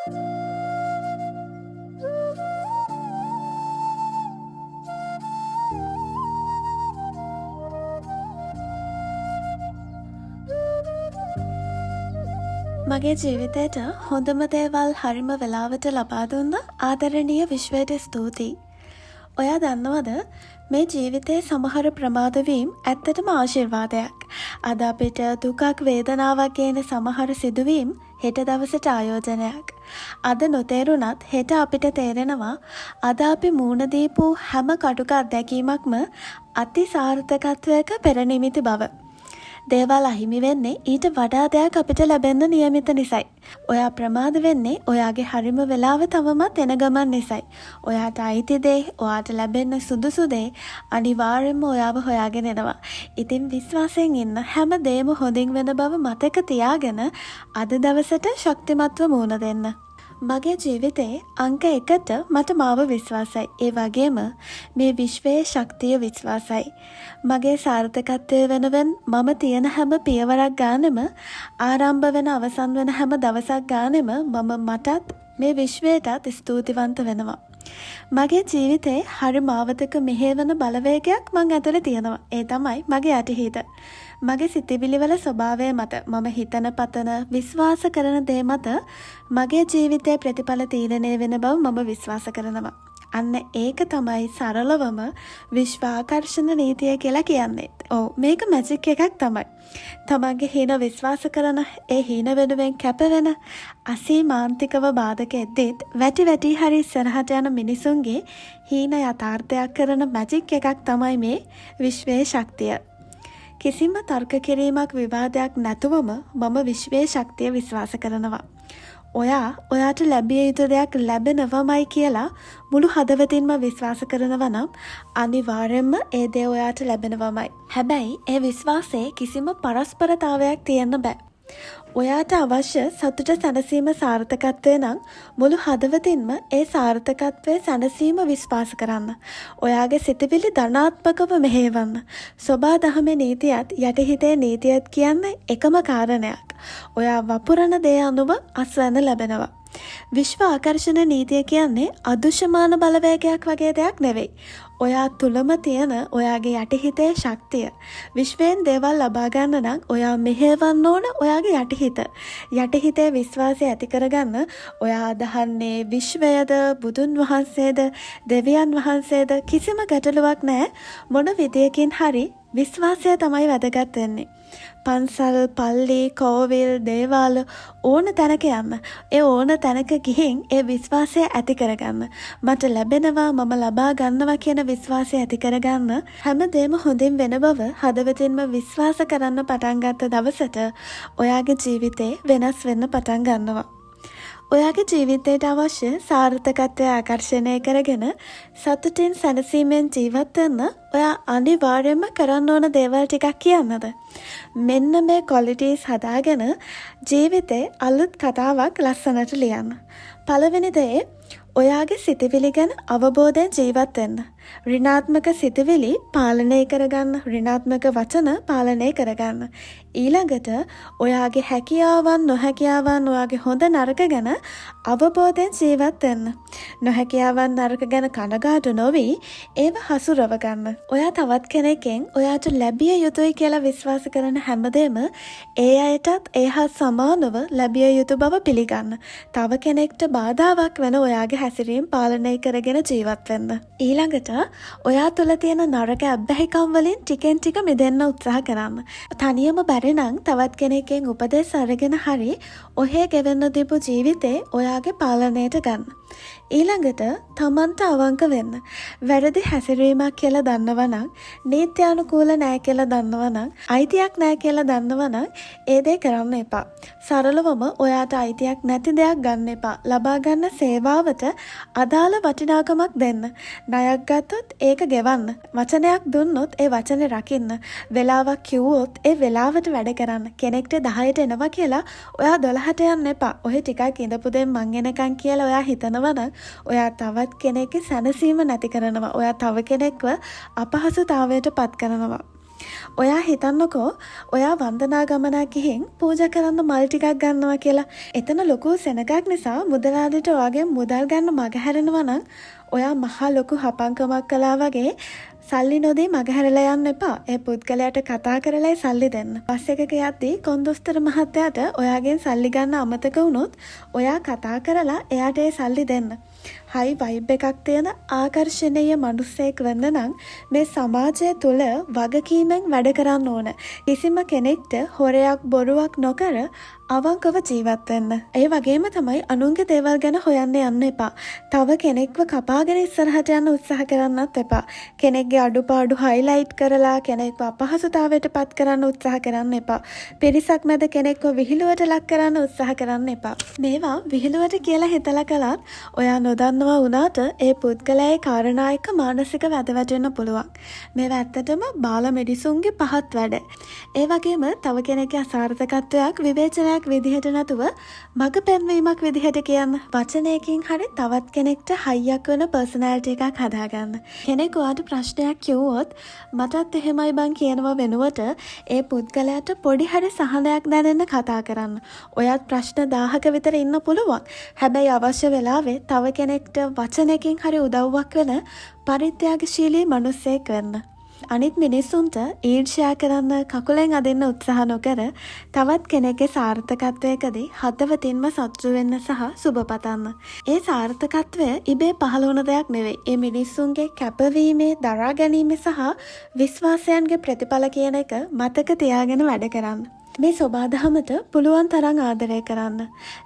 මගේ ජීවිතයට හොඳම දේවල් හරිම වෙලාවට ලබා දුන්න ආදරණීය විශ්වයට ස්තුතියි. ඔයා දන්නවද මේ ජීවිතයේ සමහර ප්‍රමාදවීම් ඇත්තටම ආශිර්වාදයක්. අද අපිට දුකක් වේදනාවක් ගෙන සමහර සිදුවීම් හෙට දවසට ආයෝජනයක්. අද නොතේරුණත් හෙට අපිට තේරෙනවා අද අපි මූණ දීපු හැම කටුක අත්දැකීමක්ම අති සාර්ථකත්වයක පෙරනිමිති බව. දේවල් අහිමි වෙන්නේ ඊට වඩා දෙයක් අපිට ලැබෙන්න නියමිත නිසයි. ඔයා ප්‍රමාද වෙන්නේ ඔයාගේ හරිම වෙලාව තවමත් එන ගමන් නිසයි. ඔයාට අයිති දේ, ඔයාට ලැබෙන්න සුදුසු දේ අනිවාර්යෙන්ම ඔයාව හොයාගෙන එනවා. ඉතින් විශ්වාසයෙන් ඉන්න හැම දේම හොඳින් වෙන බව මතක තියාගෙන අද දවසට ශක්තිමත්ව මුහුණ දෙන්න. මගේ ජීවිතේ අංක 1ට මට මාව විශ්වාසයි. ඒ වගේම මේ විශ්වයේ ශක්තිය විශ්වාසයි. මගේ සාර්ථකත්වය වෙනුවෙන් මම තියෙන හැම පියවරක් ගානෙම ආරම්භ වෙන අවසන් වෙන හැම දවසක් ගානෙම මම මටත් මේ විශ්වයටත් ස්තුතිවන්ත වෙනවා. මගේ ජීවිතේ හරි මාවතක මෙහෙවන බලවේගයක් මං ඇතුලේ තියෙනවා. ඒ තමයි මගේ යටිහිත. මගේ සිතිවිලිවල ස්වභාවය මත මම හිතන පතන විශ්වාස කරන දේ මත මගේ ජීවිතයේ ප්‍රතිඵල තීරණය වෙන බව මම විශ්වාස කරනවා. අන්න ඒක තමයි සරලවම විශ්ව ආකර්ෂණ නීතිය කියලා කියන්නේ. ඔව් මේක මැජික් එකක් තමයි. තමන්ගේ හීන විශ්වාස කරන ඒ හීන වෙනුවෙන් කැපවෙන අසීමාන්තිකව බාධක එද්දීත් වැටි හරි ඉස්සරහට යන මිනිසුන්ගේ හීන යථාර්ථයක් කරන මැජික් එකක් තමයි මේ විශ්වයේ ශක්තිය. කිසිම තර්ක කිරීමක් විවාදයක් නැතුවම මම විශ්වයේ ශක්තිය විශ්වාස කරනවා. ඔයාට ලැබිය යුතු දෙයක් ලැබෙනවමයි කියලා මුළු හදවතින්ම විශ්වාස කරනවා නම් අනිවාර්යෙන්ම ඒ දේ ඔයාට ලැබෙනවමයි. හැබැයි ඒ විශ්වාසයේ කිසිම පරස්පරතාවයක් තියෙන්න බෑ. ඔයාට අවශ්‍ය සතුට සැනසීම සාර්ථකත්වය නම් මුළු හදවතින්ම ඒ සාර්ථකත්වය සැනසීම විශ්වාස කරන්න. ඔයාගේ සිතවිලි ධනාත්මකව මෙහෙවන්න. සෝබා දහමේ නීතියත් යටිහිතේ නීතියත් කියන්නේ එකම කාරණයක්. ඔයා වපුරන දේ අනුව අස්වැන්න ලැබෙනවා. විශ්ව ආකර්ෂණ නීතිය කියන්නේ අදෘශ්‍යමාන බලවේගයක් වගේ දෙයක් නෙවෙයි. ඔයා තුලම තියෙන ඔයාගේ යටිහිතේ ශක්තිය. විශ්වයෙන් දේවල් ලබා ගන්න නම් ඔයා මෙහෙවන්න ඕන ඔයාගේ යටිහිත. යටිහිතේ විශ්වාසය ඇති කරගන්න ඔයා අදහන්නේ විශ්වයද, බුදුන් වහන්සේද, දෙවියන් වහන්සේද කිසිම ගැටලුවක් නැහැ. මොන විදියකින් හරි විශ්වාසය තමයි වැදගත් වෙන්නේ. පන්සල්, පල්ලි, කෝවිල්, දේවාල ඕන තැනක යන්න. ඒ ඕන තැනක ගිහින් ඒ විශ්වාසය ඇති කරගන්න. මට ලැබෙනවා, මම ලබා ගන්නවා කියන විශ්වාසය ඇති කරගන්න. හැමදේම හොඳින් වෙන බව හදවතින්ම විශ්වාස කරන්න පටන් ගත්ත දවසට ඔයාගේ ජීවිතේ වෙනස් වෙන්න පටන් ගන්නවා. ඔයාගේ ජීවිතයට අවශ්‍ය සාර්ථකත්වය ආකර්ෂණය කරගෙන සතුටින් සැනසීමෙන් ජීවත් වෙන්න ඔයා අනිවාර්යයෙන්ම කරන්න ඕන දේවල් ටිකක් කියන්නද? මෙන්න මේ ක්වොලිටිස් හදාගෙන ජීවිතේ අලුත් කතාවක් ලස්සනට ලියන්න. පළවෙනි දේ ඔයාගේ සිතවිලි ගැන අවබෝධයෙන් ජීවත් වෙන්න. ඍණාත්මක සිතවිලි පාලනය කරගන්න, ඍණාත්මක වචන පාලනය කරගන්න. ඊළඟට ඔයාගේ හැකියාවන් නොහැකියාවන් ඔයාගේ හොඳ නරක ගැන අවබෝධයෙන් ජීවත් වෙන්න. නොහැකියාවන් නරක ගැන කනගාටු නොවි ඒව හසුරව ගන්න. ඔයා තවත් කෙනෙක්ගෙන් ඔයාට ලැබිය යුතුයි කියලා විශ්වාස කරන හැමදේම ඒ අයටත් ඒ හා සමානව ලැබිය යුතු බව පිළිගන්න. තව කෙනෙක්ට බාධාවක් වෙන ඔයාගේ හැසිරීම පාලනය කරගෙන ජීවත් වෙන්න. ඊළඟට ඔයා තුළ තියෙන නරක අබ්බැහිකම් වලින් ටිකෙන් ටික මිදෙන්න උත්සාහ කරන්න. තනියම බැරි නම් තවත් කෙනෙක්ගෙන් උපදෙස් අරගෙන හරි ඔහේ ගෙවෙන්න දීපු ජීවිතේ ඔයාගේ පාලනයට ගන්න. ඊළඟට තමන්ට අවංක වෙන්න. වැරදි හැසිරීමක් කියලා දන්නවනම්, නීත්‍යානුකූල නෑ කියලා දන්නවනම්, අයිතියක් නෑ කියලා දන්නවනම් ඒ දේ කරන්න එපා. සරලවම ඔයාට අයිතියක් නැති දෙයක් ගන්න එපා. ලබා ගන්න සේවාවට අදාළ වටිනාකමක් දෙන්න. ණයක් ගත්තොත් ඒක ගෙවන්න. වචනයක් දුන්නොත් ඒ වචනේ රකින්න. වෙලාවක් කිව්වොත් ඒ වෙලාවට වැඩ කරන්න. කෙනෙක්ට 10ට එනවා කියලා ඔයා 12ට යන්න එපා. ඔහෙ ටිකක් ඉඳපු දෙන් මං එනකන් කියලා ඔයා හිතනවා නම් ඔයා තවත් කෙනෙක්ගේ සැනසීම නැති කරනවා. ඔයා තව කෙනෙක්ව අපහසුතාවයට පත් කරනවා. ඔයා හිතන්නකෝ ඔයා වන්දනා ගමනක් ගිහින් පූජා කරන්න මල් ටිකක් ගන්නවා කියලා. එතන ලොකු සෙනගක් නිසා මුදලාලිට ඔයාගේ මුදල් ගන්න මග හැරෙනවා නම් ඔයා මහා ලොකු හපංකමක් කළා වගේ සල්ලි නොදී මගහැරලා යන්න එපා. ඒ පුද්ගලයාට කතා කරලායි සල්ලි දෙන්න. බස් එකක යද්දී කොන්දොස්තර මහත්තයාට ඔයාගෙන් සල්ලි ගන්න අමතක වුණොත් ඔයා කතා කරලා එයාට ඒ සල්ලි දෙන්න. හයි වයිබ් එකක් තියෙන ආකර්ෂණීය මිනිස්සෙක් වෙන්න නම් මේ සමාජය තුළ වගකීමෙන් වැඩ කරන්න ඕන. කිසිම කෙනෙක්ට හොරයක් බොරුවක් නොකර අවංකව ජීවත් වෙන්න. ඒ වගේම තමයි අනුන්ගේ දේවල් ගැන හොයන්න යන්න එපා. තව කෙනෙක්ව කපාගෙන ඉස්සරහට යන්න උත්සාහ කරන්නත් එපා. කෙනෙක්ගේ අඩුපාඩු හයිලයිට් කරලා කෙනෙක්ව අපහසුතාවයට පත් කරන්න උත්සාහ කරන්න එපා. පිරිසක් මැද කෙනෙක්ව විහිළුවට ලක් කරන්න උත්සාහ කරන්න එපා. මේවා විහිළුවට කියලා හිතලා කළත් ඔයා නොදන්නවා වුණාට ඒ පුද්ගලයාගේ කාරණා එක්ක මානසික වැදවැටෙන්න පුළුවන්. මේවා ඇත්තටම බාල මිනිසුන්ගේ පහත් වැඩ. ඒ වගේම තව කෙනෙක්ගේ අසාර්ථකත්වයක් විවේචනයක් විදිහට නැතුව මග පෙන්වීමක් විදිහට කියන්න. වචනයකින් හරි තවත් කෙනෙක්ට හයියක් වෙන පර්සනැලිටි එකක් හදාගන්න. කෙනෙක් ඔයාට ප්‍රශ්නයක් කිව්වොත් මටත් එහෙමයි බං කියනවා වෙනුවට ඒ පුද්ගලයාට පොඩි හරි සහනයක් දැනෙන්න කතා කරන්න. ඔයාත් ප්‍රශ්න 1000ක විතර ඉන්න පුළුවන්. හැබැයි අවශ්‍ය වෙලාවේ තව කෙනෙක්ට වචනයකින් හරි උදව්වක් වෙන පරිත්‍යාගශීලී මිනිසෙක් වෙන්න. අනිත් මිනිස්සුන්ට ඊර්ෂ්‍යා කරන්න කකුලෙන් අදින්න උත්සාහ නොකර තවත් කෙනෙක්ගේ සාර්ථකත්වයකදී හදවතින්ම සතුටු වෙන්න සහ සුබ පතන්න. ඒ සාර්ථකත්වය ඉබේ පහළ වුණ දෙයක් නෙවෙයි. ඒ මිනිස්සුන්ගේ කැපවීමේ දරා ගැනීම සහ විශ්වාසයන්ගේ ප්‍රතිඵල කියන එක මතක තියාගෙන වැඩ කරන්න. මේ සොබාදහමට පුළුවන් තරම් ආදරය කරන්න.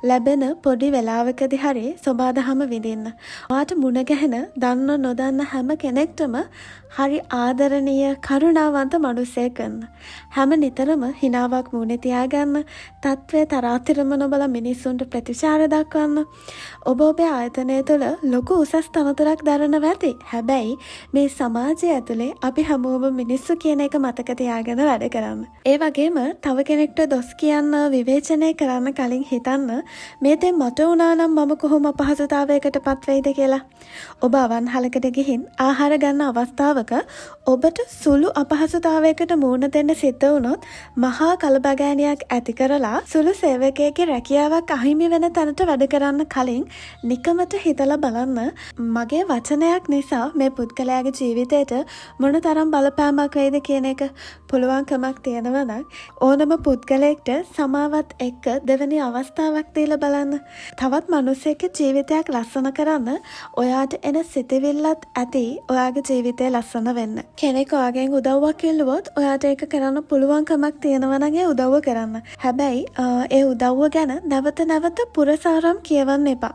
ලැබෙන පොඩි වෙලාවකදී හරි සොබාදහම විඳින්න. ඔයාට මුණ ගැහෙන දන්න නොදන්න හැම කෙනෙක්ටම හරි ආදරණීය කරුණාවන්ත මිනිසෙක් වෙන්න. හැම නිතරම හිනාවක් මුණේ තියාගන්න. තත්ත්වය තරාතිරම නොබල මිනිස්සුන්ට ප්‍රතිචාර දක්වන්න. ඔබ ඔබේ ආයතනය තුළ ලොකු උසස් තනතුරක් දරනවා ඇති. හැබැයි මේ සමාජය ඇතුලේ අපි හැමෝම මිනිස්සු කියන එක මතක තියාගෙන වැඩ කරන්න. ඒ වගේම තව කෙනෙක්ට දොස් කියන්න විවේචනය කරන්න කලින් හිතන්න මේ දේ මට වුණා නම් මම කොහොම අපහසුතාවයකට පත් වෙයිද කියලා. ඔබ අවන්හලකට ගිහින් ආහාර ගන්න අවස්ථාවක ඔබට සුළු අපහසුතාවයකට මුහුණ දෙන්න සිද්ධ වුණොත් මහා කලබගෑනියක් ඇති කරලා සුළු සේවකයෙක්ගේ රැකියාවක් අහිමි වෙන තැනට වැඩ කරන්න කලින් නිකමට හිතලා බලන්න මගේ වචනයක් නිසා මේ පුද්ගලයාගේ ජීවිතයට මොන තරම් බලපෑමක් වෙයිද කියන එක. පුළුවන්කමක් තියෙනවා නම් ඕනම පුද්ගලයෙක්ට සමාවත් එක්ක දෙවෙනි අවස්ථාවක් දීලා බලන්න. තවත් මිනිසෙක්ගේ ජීවිතයක් ලස්සන කරන්න ඔයාට එන සිතවිල්ලත් ඇති ඔයාගේ ජීවිතය ලස්සන වෙන්න. කෙනෙක් ඔයාගෙන් උදව්වක් ඉල්ලුවොත් ඔයාට ඒක කරන්න පුළුවන්කමක් තියෙනවා නම් ඒ උදව්ව කරන්න. හැබැයි ඒ උදව්ව ගැන නැවත නැවත පුරසාරම් කියවන්න එපා.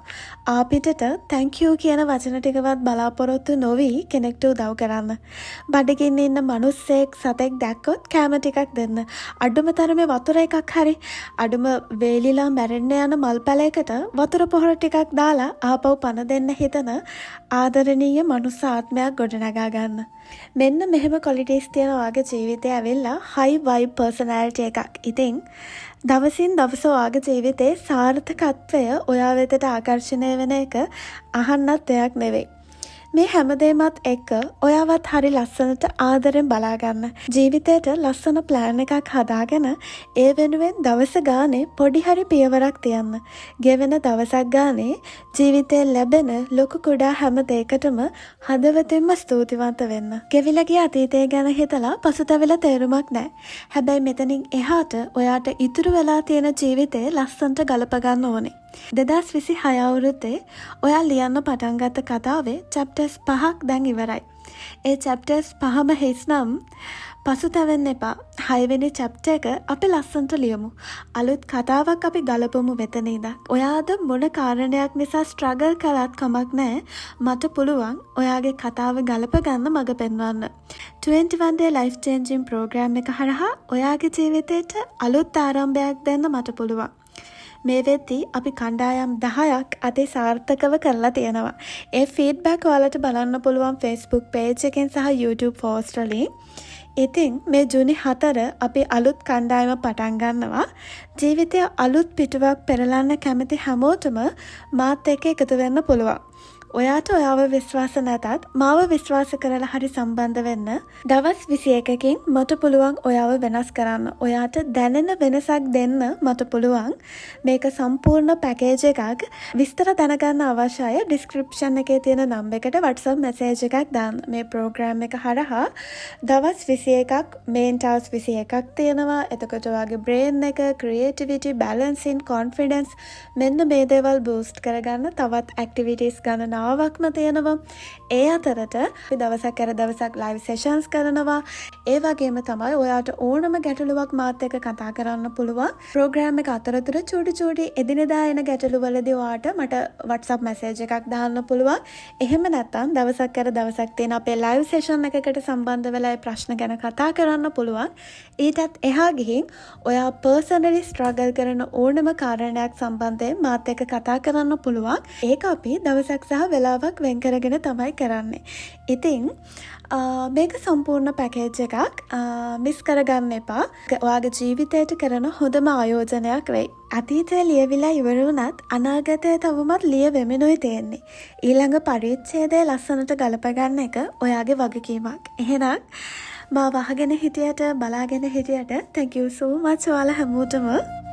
ආපිටට thank you කියන වචන ටිකවත් බලාපොරොත්තු නොවි කෙනෙක්ට උදව් කරන්න. බඩගින්න ඉන්න මිනිස්සෙක් සතෙක් දැක්කොත් කැම ටිකක් දෙන්න. අඩුම තරමේ වතුර එකක් හරි. අඩුම වේලිලා මැරෙන්න යන මල් පැලයකට වතුර පොහොර ටිකක් දාලා ආපහු පණ දෙන්න හිතන ආදරණීය මනුස්ස ආත්මයක් ගොඩනගා ගන්න. මෙන්න මෙහෙම ක්වොලිටිස් තියෙන ඔයාගේ ජීවිතය ඇවිල්ලා high vibe personality එකක්. ඉතින් දවසින් දවස ඔයාගේ ජීවිතේ සාර්ථකත්වය ඔයා වෙතට ආකර්ෂණය වෙන එක අහන්නත් දෙයක් නෙවෙයි. මේ හැමදේමත් එක්ක ඔයාවත් හරි ලස්සනට ආදරෙන් බලාගන්න. ජීවිතයට ලස්සන ප්ලෑන් එකක් හදාගෙන ඒ වෙනුවෙන් දවස ගානේ පොඩි හරි පියවරක් තියන්න. ගෙවෙන දවසක් ගානේ ජීවිතේ ලැබෙන ලොකු කුඩා හැම දෙයකටම හදවතින්ම ස්තුතිවන්ත වෙන්න. ගෙවිලා ගිය අතීතය ගැන හිතලා පසුතැවිලා තේරුමක් නැහැ. හැබැයි මෙතනින් එහාට ඔයාට ඉතුරු වෙලා තියෙන ජීවිතේ ලස්සනට ගලප ගන්න ඕනේ. 2026 අවුරුද්දේ ඔයා ලියන්න පටන් ගත්ත කතාවේ chapters 5ක් දැන් ඉවරයි. ඒ chapters 5ම හිස් නම් පසුතැවෙන්න එපා. 6 වෙනි chapter එක අපි ලස්සනට ලියමු. අලුත් කතාවක් අපි ගලපමු මෙතන ඉඳන්. ඔයාද මොන කාරණයක් නිසා struggle කරත් කමක් නැහැ. මට පුළුවන් ඔයාගේ කතාව ගලප ගන්න මඟ පෙන්වන්න. 21 day life changing program එක හරහා ඔයාගේ ජීවිතේට අලුත් ආරම්භයක් දෙන්න මට පුළුවන්. මේ වෙද්දී අපි කණ්ඩායම් 10ක් අති සාර්ථකව කරලා තියෙනවා. ඒ ෆීඩ්බැක් ඔයාලට බලන්න පුළුවන් Facebook page එකෙන් සහ YouTube post වලින්. ඉතින් මේ ජූනි 4 අපි අලුත් කණ්ඩායම පටන් ගන්නවා. ජීවිතයේ අලුත් පිටුවක් පෙරලන්න කැමති හැමෝටම මාත් එක්ක එකතු වෙන්න පුළුවන්. ඔයාට ඔයාව විශ්වාස නැතත් මාව විශ්වාස කරලා හරි සම්බන්ධ වෙන්න. දවස් 21කින් මට පුළුවන් ඔයාව වෙනස් කරන්න. ඔයාට දැනෙන වෙනසක් දෙන්න මට පුළුවන්. මේක සම්පූර්ණ පැකේජ් එකක්. විස්තර දැනගන්න අවශ්‍යය ඩිස්ක්‍රිප්ෂන් එකේ තියෙන නම්බර් එකට WhatsApp මැසේජ් එකක් දාන්න. මේ ප්‍රෝග්‍රෑම් එක හරහා දවස් 21ක් මේන් ටාස්ක් 21ක් තියෙනවා. එතකොට ඔයාගේ බ්‍රේන් එක, ක්‍රියේටිවිටි, බැලන්සින්, කොන්ෆිඩන්ස් මෙන්න මේ දේවල් බූස්ට් කරගන්න තවත් ඇක්ටිවිටීස් ගණනාවක්ම තියෙනවා. ඒ අතරට අපි දවසක් කර දවසක් ලයිව් සෙෂන්ස් කරනවා. ඒ වගේම තමයි ඔයාට ඕනම ගැටලුවක් මාත් එක්ක කතා කරන්න පුළුවන්. ප්‍රෝග්‍රෑම් එක අතරතුර චූටි එදිනෙදා එන ගැටලු වලදී ඔයාට මට WhatsApp මැසේජ් එකක් දාන්න පුළුවන්. එහෙම නැත්නම් දවසක් කර දවසක් තියෙන අපේ ලයිව් සෙෂන් එකකට සම්බන්ධ වෙලා ඒ ප්‍රශ්න ගැන කතා කරන්න පුළුවන්. ඊටත් එහා ගිහින් ඔයා පර්සනලි ස්ට්‍රගල් කරන ඕනම කාරණයක් සම්බන්ධයෙන් මාත් එක්ක කතා කරන්න පුළුවන්. ඒක අපි දවසක් සහ වෙලාවක් වෙන් කරගෙන තමයි කරන්නේ. ඉතින් මේක සම්පූර්ණ පැකේජ් එකක්. මිස් කරගන්න එපා. ඔයාගේ ජීවිතයට කරන හොඳම ආයෝජනයක් වෙයි. අතීතය ලියවිලා ඉවර වුණත් අනාගතය තවමත් ලියවෙමිනුයි තියෙන්නේ. ඊළඟ පරිච්ඡේදය ලස්සනට ගලපගන්න එක ඔයාගේ වගකීමක්. එහෙනම් මාව අහගෙන හිටියට බලාගෙන හිටියට thank you so much ඔයාලා හැමෝටම.